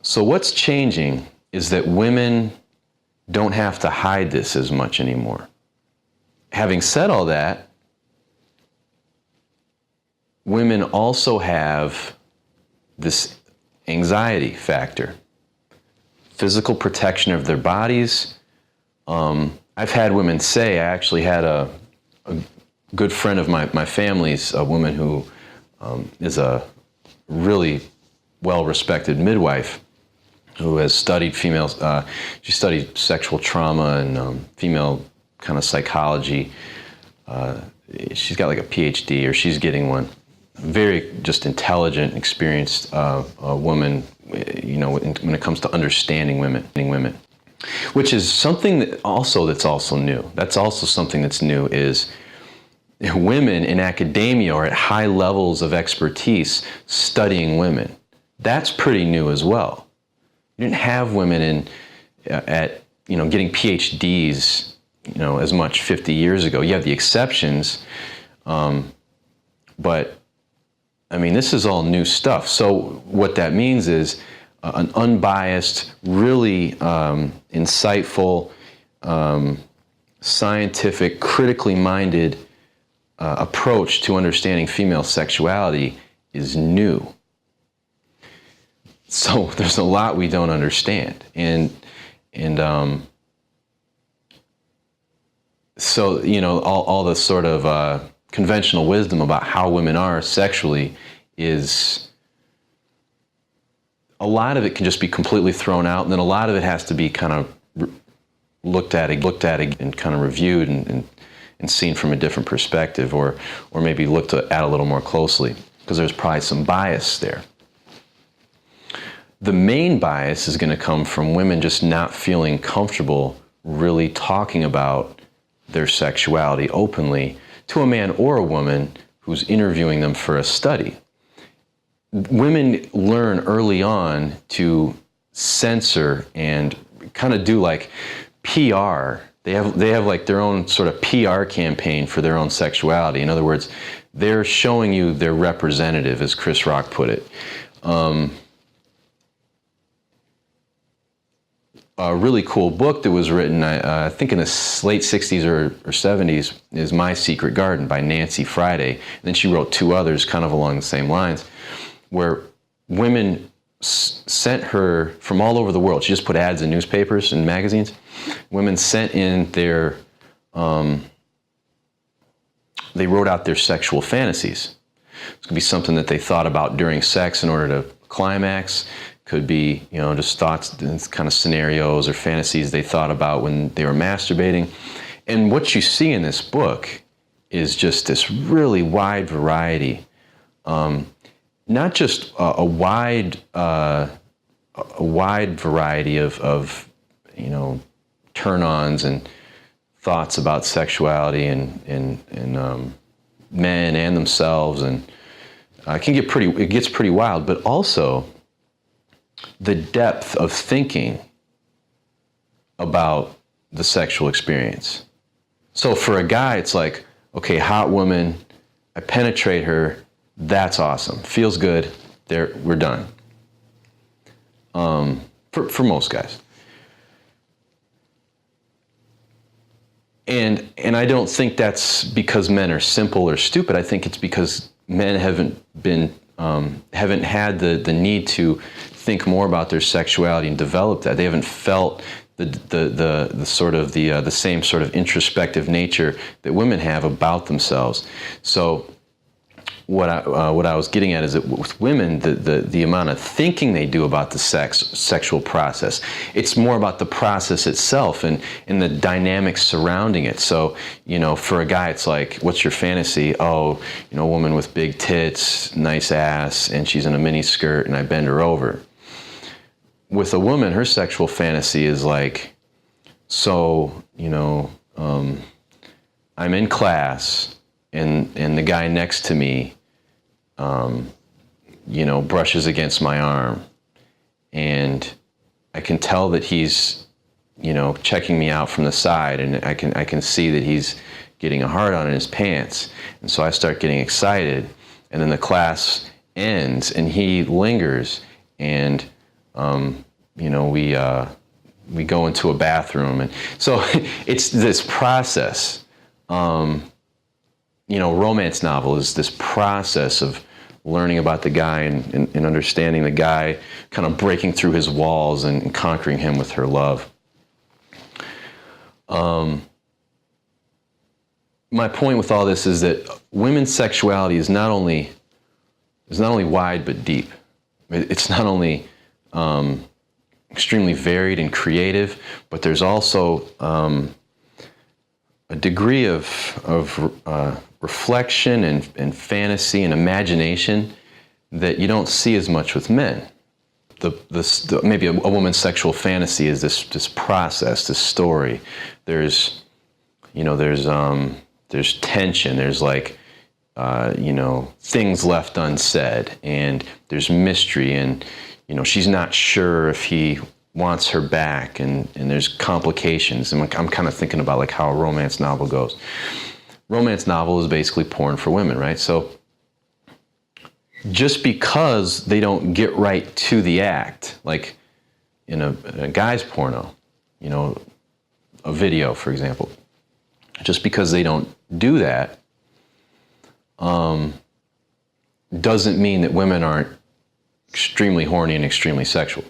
So what's changing is that women don't have to hide this as much anymore. Having said all that, women also have this anxiety factor, physical protection of their bodies. I've had women say, I actually had a good friend of my family's, a woman who is a really well-respected midwife who has studied she studied sexual trauma and female kind of psychology. She's got like a PhD, or she's getting one. Very just intelligent, experienced woman, you know, when it comes to understanding women, which is something that's also new. That's also something that's new, is women in academia are at high levels of expertise studying women. That's pretty new as well. You didn't have women getting PhDs, you know, as much 50 years ago. You have the exceptions, but I mean, this is all new stuff. So what that means is an unbiased, really insightful, scientific, critically minded approach to understanding female sexuality is new. So there's a lot we don't understand, so, you know, all the sort of conventional wisdom about how women are sexually is, a lot of it can just be completely thrown out, and then a lot of it has to be kind of looked at and kind of reviewed and seen from a different perspective, or maybe looked at a little more closely, because there's probably some bias there. The main bias is going to come from women just not feeling comfortable really talking about their sexuality openly to a man or a woman who's interviewing them for a study. Women learn early on to censor and kind of do like PR. They have like their own sort of PR campaign for their own sexuality. In other words, they're showing you their representative, as Chris Rock put it. A really cool book that was written, I think in the late 60s or 70s, is My Secret Garden by Nancy Friday. And then she wrote two others kind of along the same lines, where women sent her from all over the world. She just put ads in newspapers and magazines. Women sent in their, they wrote out their sexual fantasies. It could be something that they thought about during sex in order to climax. Could be, you know, just thoughts, kind of scenarios or fantasies they thought about when they were masturbating. And what you see in this book is just this really wide variety. Not just a wide variety of you know, turn-ons and thoughts about sexuality and men and themselves, and it gets pretty wild, but also the depth of thinking about the sexual experience. So for a guy, it's like, okay, hot woman, I penetrate her, that's awesome, feels good, we're done. For most guys. And I don't think that's because men are simple or stupid. I think it's because men haven't had the need to think more about their sexuality and develop that. They haven't felt the same sort of introspective nature that women have about themselves. So what I was getting at is that with women, the amount of thinking they do about the sexual process, it's more about the process itself and the dynamics surrounding it. So, you know, for a guy, it's like, what's your fantasy? Oh, you know, a woman with big tits, nice ass, and she's in a mini skirt, and I bend her over. With a woman, her sexual fantasy is like, so, you know, I'm in class, and the guy next to me, you know, brushes against my arm, and I can tell that he's, you know, checking me out from the side, and I can see that he's getting a hard on in his pants, and so I start getting excited, and then the class ends, and he lingers, and We go into a bathroom, and so it's this process. Romance novel is this process of learning about the guy and understanding the guy, kind of breaking through his walls and conquering him with her love. My point with all this is that women's sexuality is not only wide but deep. It's not only extremely varied and creative, but there's also a degree of reflection and fantasy and imagination that you don't see as much with men. Maybe a woman's sexual fantasy is this process, this story. There's tension. There's things left unsaid, and there's mystery, and she's not sure if he wants her back, and there's complications. And I'm kind of thinking about like how a romance novel goes. Romance novel is basically porn for women, right? So just because they don't get right to the act, like in a guy's porno, a video, for example, just because they don't do that doesn't mean that women aren't extremely horny and extremely sexual.